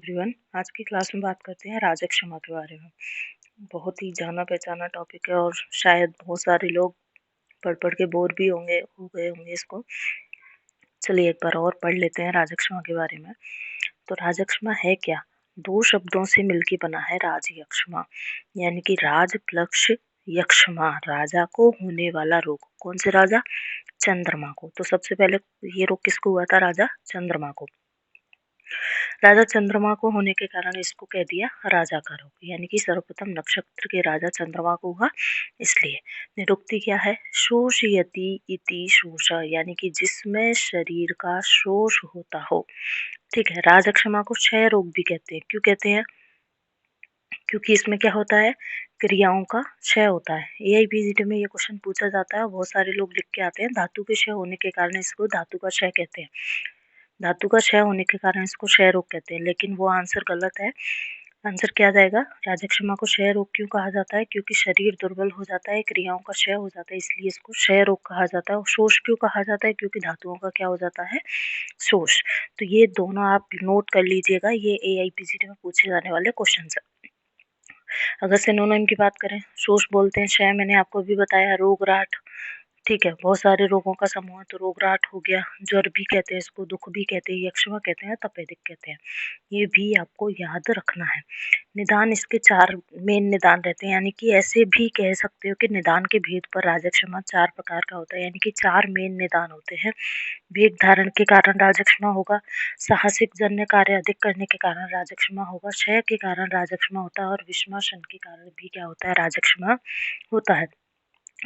Everyone. आज की class में बात करते हैं राजक क्षमा के बारे में। बहुत ही जाना पहचाना टॉपिक है और शायद बहुत सारे लोग पढ़ के बोर भी हो गए होंगे इसको। चलिए एक बार और पढ़ लेते हैं राजक क्षमा के बारे में। तो राजक क्षमा है क्या? दो शब्दों से मिलकर बना है राज यक्षमा, यानी कि राज प्लस यक्षमा, राजा को होने वाला रोग। कौन से राजा? चंद्रमा को। तो सबसे पहले ये रोग किसको हुआ था? राजा चंद्रमा को। राजा चंद्रमा को होने के कारण इसको कह दिया राजा का रोग, यानी कि सर्वप्रथम नक्षत्र के राजा चंद्रमा को हुआ इसलिए। निरुक्ति क्या है? शोषयति इति शोषा, यानी कि जिसमें शरीर का शोष होता हो। ठीक है। राजक्षमा को क्षय रोग भी कहते हैं। क्यों कहते हैं? क्योंकि इसमें क्या होता है? क्रियाओं का क्षय होता है। एआईपीजीटी में ये क्वेश्चन पूछा जाता है, बहुत सारे लोग लिख के आते हैं। धातु के क्षय होने के कारण इसको धातु का क्षय कहते हैं। धातु का क्षय होने के कारण इसको क्षय रोग कहते हैं, लेकिन वो आंसर गलत है। आंसर क्या जाएगा? राजक्षमा को क्षय रोग क्यों कहा जाता है? क्योंकि शरीर दुर्बल हो जाता है, क्रियाओं का क्षय हो जाता है, इसलिए इसको क्षय रोग कहा जाता है। और शोष क्यों कहा जाता है? क्योंकि धातुओं का क्या हो जाता है? शोष। तो ये दोनों आप नोट कर लीजिएगा, ये एआईपीजीटी में पूछे जाने वाले क्वेश्चन है। अगर सिनोनिम की बात करें, शोष बोलते हैं क्षय, मैंने आपको भी बताया, रोग राट। ठीक है, बहुत सारे रोगों का समूह है, तो रोग राट हो गया, ज्वर भी कहते हैं इसको, दुख भी कहते हैं, यक्षमा कहते हैं, तपेदिक कहते हैं। ये भी आपको याद रखना है। निदान इसके 4 मेन निदान रहते हैं, यानी कि ऐसे भी कह सकते हो कि निदान के भेद पर राजक्षमा 4 प्रकार का होता है, यानी कि 4 मेन निदान होते हैं। वेग धारण के कारण राजक्षमा होगा, साहसिक जन्य कार्य अधिक करने के कारण राजक्षमा होगा, क्षय के कारण राजक्षमा होता है, और विषमाशन के कारण भी क्या होता है? राजक्षमा होता है।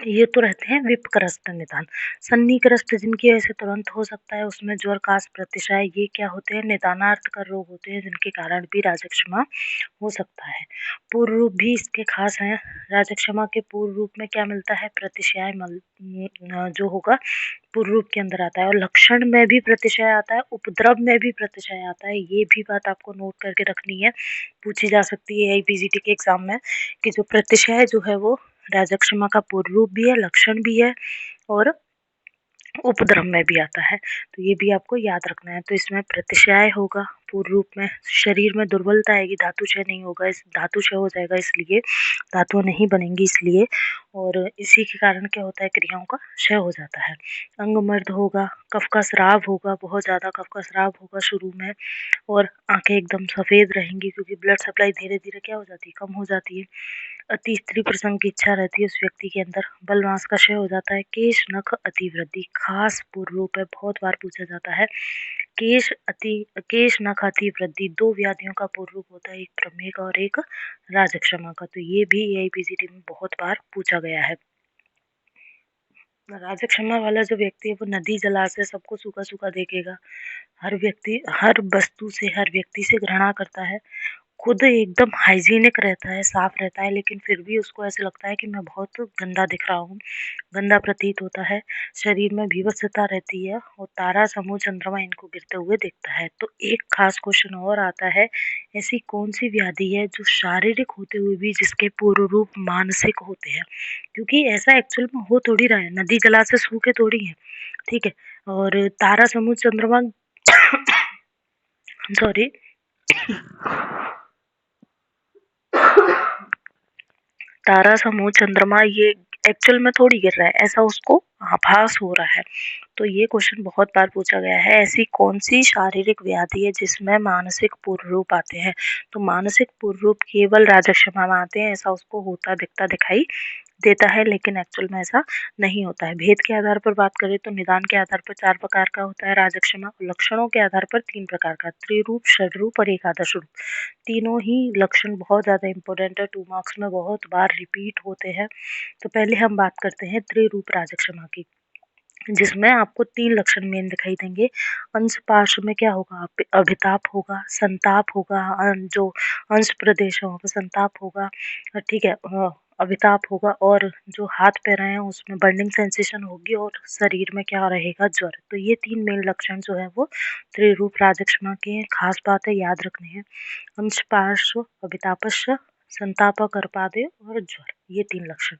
ये तो रहते हैं विपक्रस्त निदान। सन्निक्रस्त जिनकी वजह से तुरंत हो सकता है, उसमें ज्वर काश प्रतिशय, ये क्या होते हैं? निदानार्थ कर रोग होते हैं, जिनके कारण भी राजक्षमा हो सकता है। पूर्व रूप भी इसके खास हैं। राजक्षमा के पूर्व रूप में क्या मिलता है? प्रतिशय जो होगा पूर्व रूप के अंदर आता है, और लक्षण में भी प्रतिशय आता है, उपद्रव में भी प्रतिशय आता है। ये भी बात आपको नोट करके रखनी है, पूछी जा सकती है एआईपीजीटी के एग्जाम में, कि जो प्रतिशय जो है वो राजक्षमा का पूर्व रूप भी है, लक्षण भी है, और उपद्रव में भी आता है। तो ये भी आपको याद रखना है। तो इसमें प्रतिशय होगा पूर्व रूप में, शरीर में दुर्बलता आएगी, धातु क्षय नहीं होगा, इस धातु क्षय हो जाएगा, इसलिए धातुएं नहीं बनेंगी इसलिए, और इसी के कारण क्या होता है? क्रियाओं का क्षय हो जाता है। अंगमर्द होगा, कफ का स्राव होगा, बहुत ज़्यादा कफ का स्राव होगा शुरू में, और आंखें एकदम सफ़ेद रहेंगी, क्योंकि ब्लड सप्लाई धीरे धीरे क्या हो जाती है? कम हो जाती है। अति स्त्री प्रसंग की इच्छा रहती है उस व्यक्ति के अंदर, बल मांस का क्षय हो जाता है। केश नख अतिवृद्धि खास पूर्व रूप है, बहुत बार पूछा जाता है। केश नख अतिवृद्धि 2 व्याधियों का पूर्व रूप होता है, एक प्रमेह का और एक राजक्षमा का। तो ये भी एआईपीजीटी में बहुत बार पूछा गया है। राजक्षमा वाला जो व्यक्ति है वो नदी जलाशय सबको सूखा सूखा देखेगा, हर वस्तु से, हर व्यक्ति से घृणा करता है, खुद एकदम हाइजीनिक रहता है, साफ रहता है, लेकिन फिर भी उसको ऐसा लगता है कि मैं बहुत गंदा दिख रहा हूँ, गंदा प्रतीत होता है, शरीर में भीभत्सता रहती है, और तारा समूह चंद्रमा इनको गिरते हुए देखता है। तो एक खास क्वेश्चन और आता है, ऐसी कौन सी व्याधि है जो शारीरिक होते हुए भी जिसके पूर्व रूप मानसिक होते हैं? क्योंकि ऐसा एक्चुअल में हो थोड़ी रहा है, नदी जलाशय सूखे थोड़ी है, ठीक है, और तारा समूह चंद्रमा सॉरी तारा समूह चंद्रमा ये एक्चुअल में थोड़ी गिर रहा है, ऐसा उसको आभास हो रहा है। तो ये क्वेश्चन बहुत बार पूछा गया है, ऐसी कौन सी शारीरिक व्याधि है जिसमें मानसिक पूर्व रूप आते हैं? तो मानसिक पूर्व रूप केवल राजक्षमा में आते हैं, ऐसा उसको होता दिखता दिखाई देता है, लेकिन एक्चुअल में ऐसा नहीं होता है। भेद के आधार पर बात करें तो निदान के आधार पर 4 प्रकार का होता है राजक्षमा, लक्षणों के आधार पर 3 प्रकार का, त्रिरूप, षडरूप और एकादश रूप। तीनों ही लक्षण बहुत ज़्यादा इंपॉर्टेंट है, 2 मार्क्स में बहुत बार रिपीट होते हैं। तो पहले हम बात करते हैं त्रिरूप राजक्षमा की, जिसमें आपको 3 लक्षण मेन दिखाई देंगे। अंश पार्श्व में क्या होगा? अभिताप होगा, संताप होगा, जो अंश प्रदेश है वहाँ पे संताप होगा, ठीक है, अभिताप होगा, और जो हाथ पैर हैं उसमें बर्निंग सेंसेशन होगी, और शरीर में क्या रहेगा? ज्वर। तो ये 3 मेन लक्षण जो है वो त्रिरूप राजक्षमा के हैं। खास बात है, याद रखने हैं। अंश पार्श्व, अभितापस्य, संताप, कर्पादय और ज्वर, ये 3 लक्षण।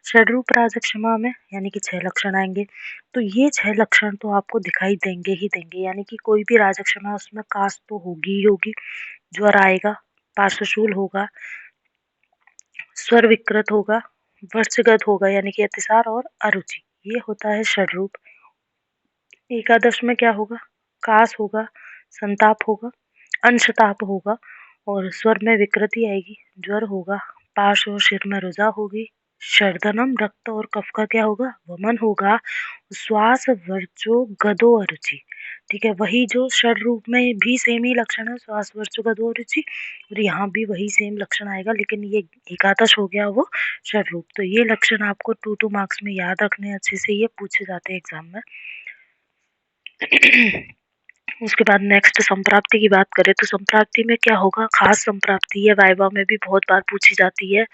षड्रूप राजक्षमा में यानी कि 6 लक्षण आएंगे। तो ये 6 लक्षण तो आपको दिखाई देंगे ही देंगे, यानी कि कोई भी राजक्षमा उसमें कास तो होगी ही होगी, ज्वर आएगा, पार्श्वशूल होगा, स्वर विकृत होगा, वर्चगत होगा यानी कि अतिसार और अरुचि, ये होता है षड्रूप। एकादश में क्या होगा? कास होगा, संताप होगा, अंशताप होगा और स्वर में विकृति आएगी, ज्वर होगा, पार्श्व और सिर में रुझा होगी, शर्दनम, रक्त और कफ का क्या होगा? वमन होगा, श्वास, वर्चो, गदो, अरुचि। ठीक है, वही जो षड रूप में भी सेम ही लक्षण है, श्वास, वर्चो, गदो, अरुचि, और यहाँ भी वही सेम लक्षण आएगा, लेकिन ये एकादश हो गया वो षड रूप। तो ये लक्षण आपको 2 मार्क्स में याद रखने, अच्छे से ये पूछे जाते हैं एग्जाम में। उसके बाद नेक्स्ट संप्राप्ति की बात करें तो संप्राप्ति में क्या होगा? खास संप्राप्ति है, वाइवा में भी बहुत बार पूछी जाती है।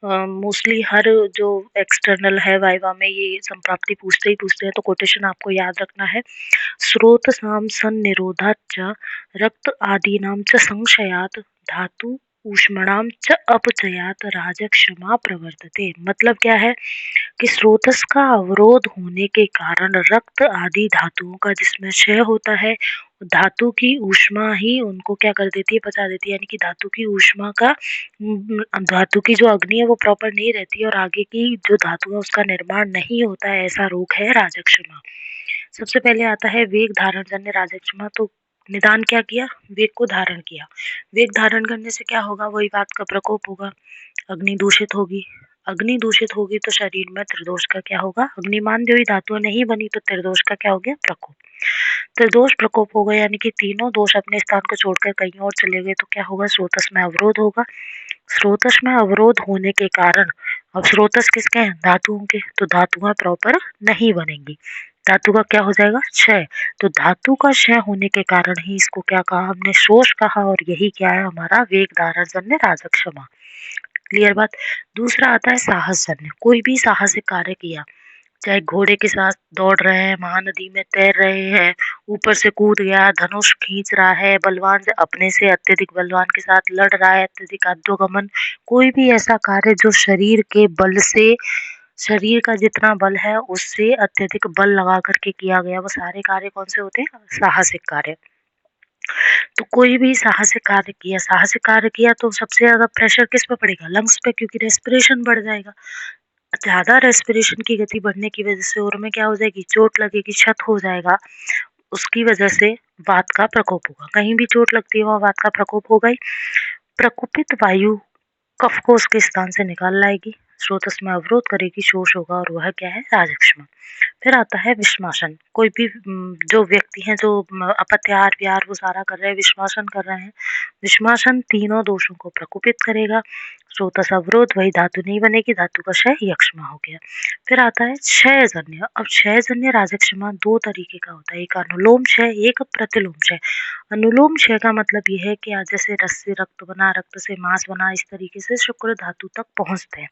मोस्टली हर जो एक्सटर्नल है वाइवा में ये संप्राप्ति पूछते हैं, तो कोटेशन आपको याद रखना है। स्रोत साम सन निरोधात च रक्त आदीनाम च संशयात धातु ऊष्मणाम च अपचयात राजक्षमा प्रवर्तते। मतलब क्या है कि स्रोतस का अवरोध होने के कारण रक्त आदि धातुओं का जिसमें क्षय होता है, धातु की ऊष्मा ही उनको क्या कर देती है? पचा देती है, यानी कि धातु की ऊष्मा का धातु की जो अग्नि है वो प्रॉपर नहीं रहती है और आगे की जो धातु है उसका निर्माण नहीं होता है, ऐसा रोग है राजक्षमा। सबसे पहले आता है वेग धारण जन्य राजक्षमा। तो निदान क्या किया? वेग को धारण किया। वेग धारण करने से क्या होगा? वही बात का प्रकोप होगा, अग्नि दूषित होगी, अग्नि दूषित होगी तो शरीर में त्रिदोष का क्या होगा? अग्निमान जो धातु नहीं बनी तो त्रिदोष का क्या हो गया? प्रकोप। त्रिदोष प्रकोप होगा, यानी कि तीनों दोष अपने स्थान को छोड़कर कहीं और चले गए तो क्या होगा? स्रोतस में अवरोध होगा। स्रोतस में अवरोध होने के कारण, अब स्रोतस किसके हैं? धातुओं के, तो धातुएं प्रॉपर नहीं बनेंगी, धातु का क्या हो जाएगा? क्षय। तो धातु का क्षय होने के कारण ही इसको क्या कहा हमने? शोष कहा, और यही क्या है? हमारा वेग धारण जन्य राजक्षमा। क्लियर बात। दूसरा आता है साहस जन्य। कोई भी साहसिक कार्य किया, चाहे घोड़े के साथ दौड़ रहे हैं, महानदी में तैर रहे हैं, ऊपर से कूद गया, धनुष खींच रहा है, बलवान से अपने से अत्यधिक बलवान के साथ लड़ रहा है, अत्यधिक अधोगमन, कोई भी ऐसा कार्य जो शरीर के बल से, शरीर का जितना बल है उससे अत्यधिक बल लगा करके किया गया, वो सारे कार्य कौन से होते हैं? साहसिक कार्य। तो कोई भी साहसिक कार्य किया, साहसिक कार्य किया तो सबसे ज्यादा प्रेशर किस पे पड़ेगा? लंग्स पे, क्योंकि रेस्पिरेशन बढ़ जाएगा। ज्यादा रेस्पिरेशन की गति बढ़ने की वजह से और में क्या हो जाएगी? चोट लगेगी, क्षत हो जाएगा, उसकी वजह से वात का प्रकोप होगा। कहीं भी चोट लगती है वहां वात का प्रकोप होगा ही। प्रकोपित वायु कफ को उसके स्थान से निकाल लाएगी, स्रोतस में अवरोध करेगी, शोष होगा, और वह क्या है? राजक्षमा। फिर आता है विश्वासन। कोई भी जो व्यक्ति हैं जो अपत्यार व्यार वो सारा कर रहे हैं, विश्वासन कर रहे हैं, विश्वासन तीनों दोषों को प्रकोपित करेगा, स्रोतस अवरोध, वही धातु नहीं बनेगी, धातु का क्षय, यक्षमा हो गया। फिर आता है क्षयजन्य। अब क्षयजन्य राजक्षमा 2 तरीके का होता है, एक अनुलोम क्षय, एक प्रतिलोम क्षय। अनुलोम क्षय का मतलब ये है कि आज जैसे रस से रक्त बना, रक्त से मांस बना, इस तरीके से शुक्र धातु तक पहुंचते हैं।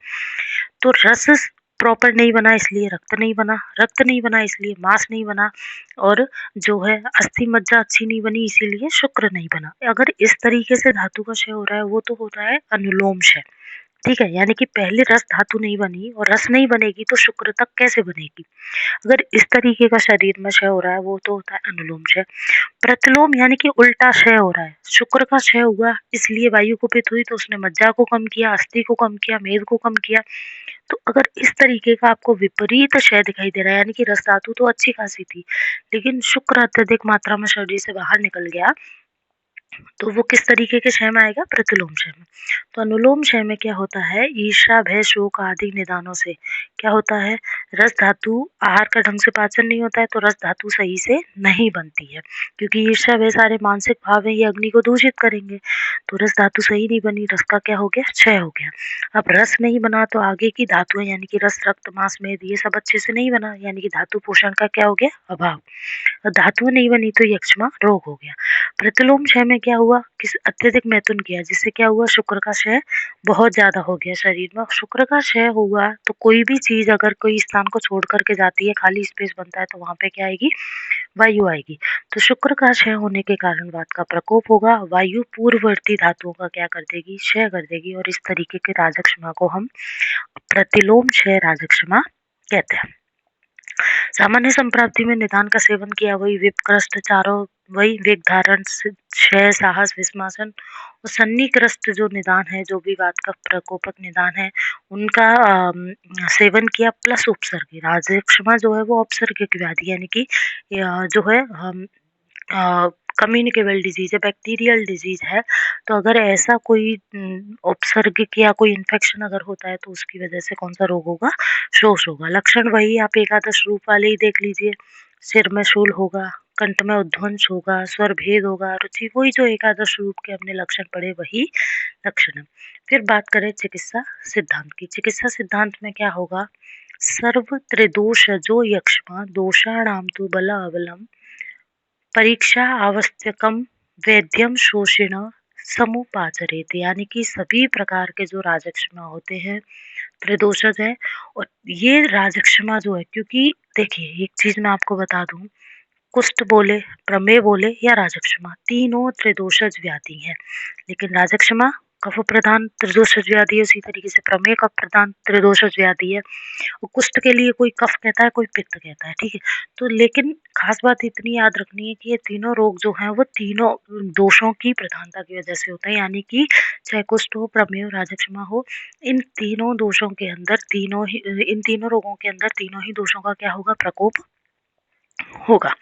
तो रस प्रॉपर नहीं बना इसलिए रक्त नहीं बना, रक्त नहीं बना इसलिए मांस नहीं बना, और जो है अस्थि मज्जा अच्छी नहीं बनी इसीलिए शुक्र नहीं बना। अगर इस तरीके से धातु का क्षय हो रहा है वो तो हो रहा है अनुलोम क्षय। ठीक है, यानी कि पहले रस धातु नहीं बनी और रस नहीं बनेगी तो शुक्र तक कैसे बनेगी? अगर इस तरीके का शरीर में क्षय हो रहा है वो तो होता है अनुलोम क्षय। प्रतिलोम यानी कि उल्टा क्षय हो रहा है, शुक्र का क्षय हुआ इसलिए वायु कुपित हुई तो उसने मज्जा को कम किया, अस्थि को कम किया, मेद को कम किया। तो अगर इस तरीके का आपको विपरीत क्षय दिखाई दे रहा है, यानी कि रस धातु तो अच्छी खासी थी लेकिन शुक्र अत्यधिक मात्रा में शरीर से बाहर निकल गया, तो वो किस तरीके के क्षय में आएगा? प्रतिलोम क्षय में। तो अनुलोम क्षय में क्या होता है? ईर्ष्या, भय, शोक आदि निदानों से क्या होता है? रस धातु आहार का ढंग से पाचन नहीं होता है तो रस धातु सही से नहीं बनती है, क्योंकि ईर्ष्या, भय सारे मानसिक भाव है, ये अग्नि को दूषित करेंगे, तो रस धातु सही नहीं बनी, रस का क्या हो गया? क्षय हो गया। अब रस नहीं बना तो आगे की धातुएं यानी कि रस, रक्त, मांस, मेद ये सब अच्छे से नहीं बना, यानी कि धातु पोषण का क्या हो गया? अभाव। धातु नहीं बनी तो यक्षमा रोग हो गया। प्रतिलोम क्षय में क्या हुआ कि अत्यधिक मैथुन किया, जिससे क्या हुआ शुक्र का क्षय बहुत ज़्यादा हो गया शरीर में। शुक्र का क्षय हुआ तो कोई भी चीज़ अगर कोई स्थान को छोड़ कर के जाती है, खाली स्पेस बनता है, तो वहाँ पे क्या आएगी? वायु आएगी। तो शुक्र का क्षय होने के कारण वात का प्रकोप होगा। वायु पूर्ववर्ती धातुओं का क्या कर देगी? क्षय कर देगी, और इस तरीके के राजक्षमा को हम प्रतिलोम क्षय राजक्षमा कहते हैं। सामान्य संप्राप्ति में निदान का सेवन किया, वही विप्रकृष्ट चारों, वही वेग धारण, क्षय, साहस, विस्मासन और सन्निकृष्ट जो निदान है, जो भी वात का प्रकोपक निदान है, उनका सेवन किया, प्लस उपसर्गी। राजक्षमा जो है वो उपसर्गिक व्याधि यानी कि जो है कम्युनिकेबल डिजीज है, बैक्टीरियल डिजीज है। तो अगर ऐसा कोई उपसर्गिक या कोई इन्फेक्शन अगर होता है तो उसकी वजह से कौन सा रोग होगा? शोष होगा। लक्षण वही आप एकादश रूप वाले ही देख लीजिए। सिर में शूल होगा, कंठ में उध्वंस होगा, स्वर भेद होगा, रुचि, वही जो एकादश रूप के हमने लक्षण पढ़े वही लक्षण है। फिर बात करें चिकित्सा सिद्धांत की। चिकित्सा सिद्धांत में क्या होगा? सर्व त्रिदोष जो यक्षमा दोषाणाम तु बल अबलम परीक्षा आवश्यकम वैद्यम शोषिण समुपाचरेत, यानी कि सभी प्रकार के जो राजक्षमा होते हैं त्रिदोषज है। और ये राजक्षमा जो है, क्योंकि देखिए एक चीज मैं आपको बता दूं, कुष्ठ बोले, प्रमेय बोले या राजक्षमा, तीनों त्रिदोषज व्याधि है। लेकिन राजक्षमा कफ प्रधान त्रिदोषज व्याधि है, उसी तरीके से प्रमेय कफ प्रधान त्रिदोषज व्याधि है। और कुष्ठ के लिए कोई कफ कहता है, कोई पित्त कहता है, ठीक है। तो लेकिन खास बात इतनी याद रखनी है कि ये तीनों रोग जो हैं वो तीनों दोषों की प्रधानता की वजह से होता है, यानी कि चाहे कुष्ठ हो, प्रमेय हो, राजक्षमा हो, इन तीनों दोषों के अंदर इन तीनों रोगों के अंदर तीनों ही दोषों का क्या होगा? प्रकोप होगा।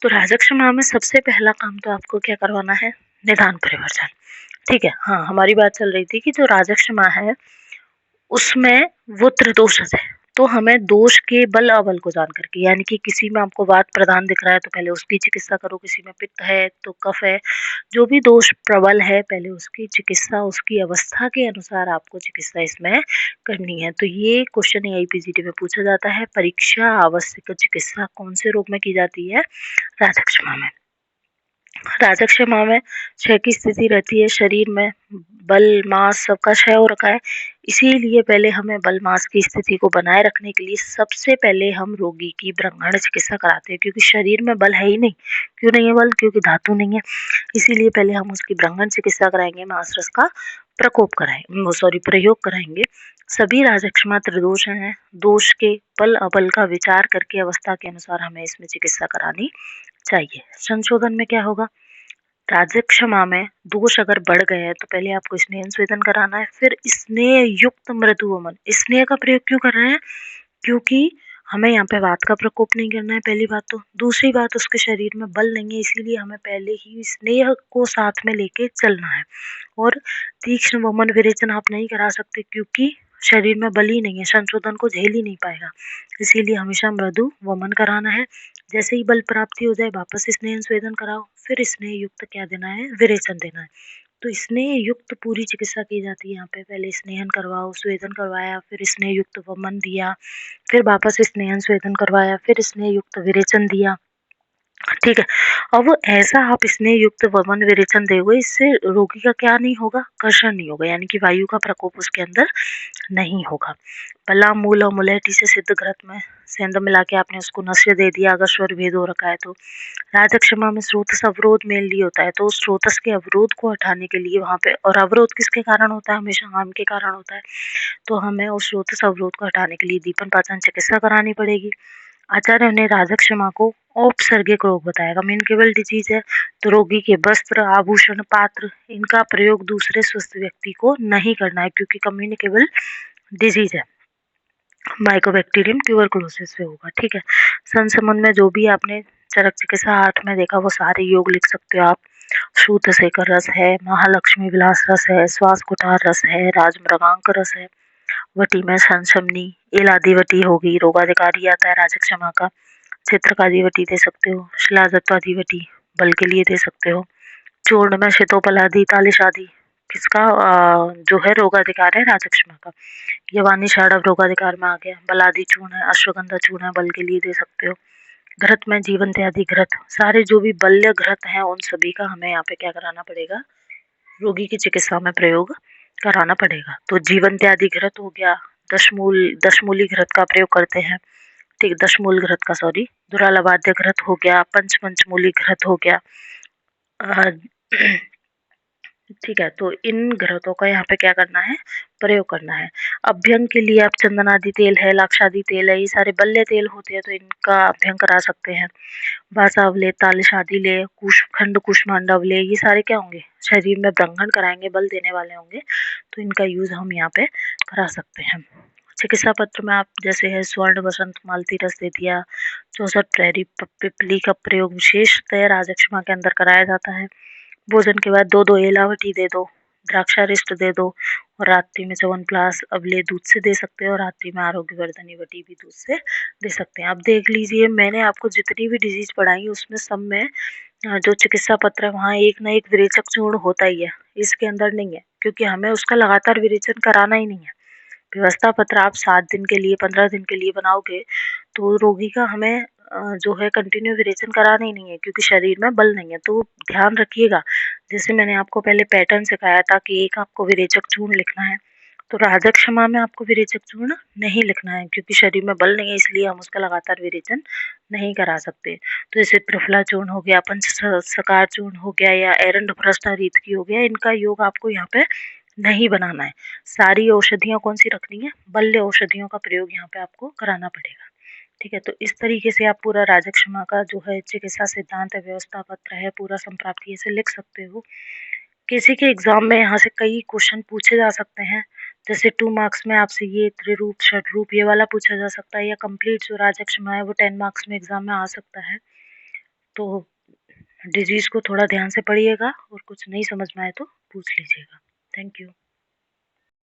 तो राजक्षमा में सबसे पहला काम तो आपको क्या करवाना है? निदान परिवर्जन, ठीक है। हाँ, हमारी बात चल रही थी कि जो राजक्षमा है उसमें वो त्रिदोषज है, तो हमें दोष के बल अबल को जान करके, यानी कि किसी में आपको वात प्रधान दिख रहा है तो पहले उसकी चिकित्सा करो, किसी में पित्त है तो कफ है, जो भी दोष प्रबल है पहले उसकी चिकित्सा, उसकी अवस्था के अनुसार आपको चिकित्सा इसमें करनी है। तो ये क्वेश्चन AIPGT में पूछा जाता है। परीक्षा आवश्यक चिकित्सा कौन से रोग में की जाती है? राजक्षमा में। राजक्षमा में क्षय की स्थिति रहती है, शरीर में बल मास सबका क्षय हो रखा है, इसीलिए पहले हमें बल मास की स्थिति को बनाए रखने के लिए सबसे पहले हम रोगी की ब्रह्मांड चिकित्सा कराते हैं, क्योंकि शरीर में बल है ही नहीं। क्यों नहीं है बल? क्योंकि धातु नहीं है, इसीलिए पहले हम उसकी ब्रह्मांड चिकित्सा कराएंगे, मास रस का प्रयोग कराएंगे। सभी राजक्षमा त्रिदोष हैं, दोष के बल अबल का विचार करके अवस्था के अनुसार हमें इसमें चिकित्सा करानी चाहिए। संशोधन में क्या होगा? राजक्षमा में दोष अगर बढ़ गए हैं तो पहले आपको स्नेह स्वेदन कराना है, फिर स्नेह युक्त मृदु वमन। स्नेह का प्रयोग क्यों कर रहे हैं? क्योंकि हमें यहाँ पे वात का प्रकोप नहीं करना है, पहली बात तो। दूसरी बात, उसके शरीर में बल नहीं है, इसीलिए हमें पहले ही स्नेह को साथ में लेके चलना है। और तीक्ष्ण वमन विरेचन आप नहीं करा सकते, क्योंकि शरीर में बल ही नहीं है, संशोधन को झेल ही नहीं पाएगा, इसीलिए हमेशा मृदु वमन कराना है। जैसे ही बल प्राप्ति हो जाए वापस स्नेह स्वेदन कराओ, फिर स्नेह युक्त क्या देना है? विरेचन देना है। तो स्नेह युक्त पूरी चिकित्सा की जाती है यहाँ पे। पहले स्नेहन करवाओ, स्वेदन करवाया, फिर स्नेह युक्त वमन दिया, फिर वापस स्नेहन स्वेदन करवाया, फिर स्नेह युक्त विरेचन दिया, ठीक है। अब ऐसा आप स्नेह युक्त वमन विरेचन दोगे, इससे रोगी का क्या नहीं होगा? कर्षण नहीं होगा, यानी कि वायु का प्रकोप उसके अंदर नहीं होगा। बला मूल और मुलैठी से सिद्ध घृत में सेंध मिला के आपने उसको नस्य दे दिया, अगर स्वर भेद हो रखा है तो। राजक्षमा में स्रोतस अवरोध मेनली होता है, तो उस स्रोतस के अवरोध को हटाने के लिए वहां पे, और अवरोध किसके कारण होता है? हमेशा आम के कारण होता है, तो हमें उस स्रोतस अवरोध को हटाने के लिए दीपन पाचन चिकित्सा करानी पड़ेगी। आचार्य ने राजक्षमा को औपसर्गिक रोग बताया। कम्युनिकेबल डिजीज है, तो रोगी के वस्त्र, आभूषण, पात्र, इनका प्रयोग दूसरे स्वस्थ व्यक्ति को नहीं करना है, क्योंकि कम्युनिकेबल डिजीज है। माइकोबैक्टीरियम ट्यूबरकुलोसिस से होगा, ठीक है। संसमन में जो भी आपने चरक चिकित्सा 8 में देखा वो सारे योग लिख सकते हो आप। शूद्ध शेखर रस है, महालक्ष्मी विलास रस है, श्वास कुठार रस है, राजमृगांक रस है, वटी में संशमनी, एलादिवटी होगी, रोगाधिकारी आता है राजक्षमा का, चित्रकादिवटी दे सकते हो, शिलाजत्वादिवटी बल के लिए दे सकते हो, चूर्ण में शितोपलादि, तालिश आदि किसका जो है रोगाधिकार है? राजक्षमा का। यवानी षाढ़व रोगाधिकार में आ गया। बलादि चूर्ण है, अश्वगंधा चूर्ण है, बल के लिए दे सकते हो। घृत में जीवनत्यादि घृत, सारे जो भी बल्य घृत हैं उन सभी का हमें यहाँ पे क्या कराना पड़ेगा, रोगी की चिकित्सा में प्रयोग कराना पड़ेगा। तो जीवनत्यादि घृत हो गया, दशमूली घृत का प्रयोग करते हैं, ठीक, दशमूल घृत का सॉरी, दुरालवाद्य घृत हो गया, पंचमूली घृत हो गया। ठीक है, तो इन घृतों का यहाँ पे क्या करना है, प्रयोग करना है। अभ्यंग के लिए आप चंदनादि तेल है, लाक्षादि तेल है, ये सारे बल्य तेल होते हैं तो इनका अभ्यंग करा सकते हैं। वासावले, तालिशादीले, खंड कुष्मांडावले, ये सारे क्या होंगे, शरीर में ब्रंघन कराएंगे, बल देने वाले होंगे, तो इनका यूज हम यहाँ पे करा सकते हैं। चिकित्सा पत्र में आप जैसे है स्वर्ण वसंत मालती रस दे दिया, 64 प्रहरी पिपली का प्रयोग विशेषतः राजक्षमा के अंदर कराया जाता है। भोजन के बाद 2-2 एलावटी दे दो, द्राक्षारिष्ट दे दो, और रात्रि में च्यवनप्राश अबले दूध से दे सकते हैं, और रात्रि में आरोग्यवर्धनी वटी भी दूध से दे सकते हैं। अब देख लीजिए, मैंने आपको जितनी भी डिजीज पढ़ाई उसमें सब में जो चिकित्सा पत्र है वहाँ एक ना एक विरेचक चूर्ण होता ही है, इसके अंदर नहीं है, क्योंकि हमें उसका लगातार विरेचन कराना ही नहीं है। व्यवस्था पत्र आप 7 दिन के लिए 15 दिन के लिए बनाओगे तो रोगी का हमें जो है कंटिन्यू विरेचन कराना ही नहीं है, क्योंकि शरीर में बल नहीं है। तो ध्यान रखिएगा, जैसे मैंने आपको पहले पैटर्न सिखाया था कि एक आपको विरेचक चूर्ण लिखना है, तो राजक्षमा में आपको विरेचक चूर्ण नहीं लिखना है, क्योंकि शरीर में बल नहीं है, इसलिए हम उसका लगातार विरेचन नहीं करा सकते। तो जैसे त्रिफला चूर्ण हो गया, पंचसकार चूर्ण हो गया, या एरंडोप्रस्था रीतकी हो गया, इनका योग आपको यहाँ पे नहीं बनाना है। सारी औषधियाँ कौन सी रखनी है, बल्य औषधियों का प्रयोग यहाँ पे आपको कराना पड़ेगा। ठीक है, तो इस तरीके से आप पूरा राजक्षमा का जो है चिकित्सा सिद्धांत है, व्यवस्था पत्र है, पूरा संप्राप्ति से लिख सकते हो। किसी के एग्जाम में यहाँ से कई क्वेश्चन पूछे जा सकते हैं, जैसे 2 मार्क्स में आपसे ये त्रिरूप षडरूप ये वाला पूछा जा सकता है, या कंप्लीट जो राजक्षमा है वो 10 मार्क्स में एग्जाम में आ सकता है। तो डिजीज को थोड़ा ध्यान से पढ़िएगा, और कुछ नहीं समझ में आए तो पूछ लीजिएगा। Thank you.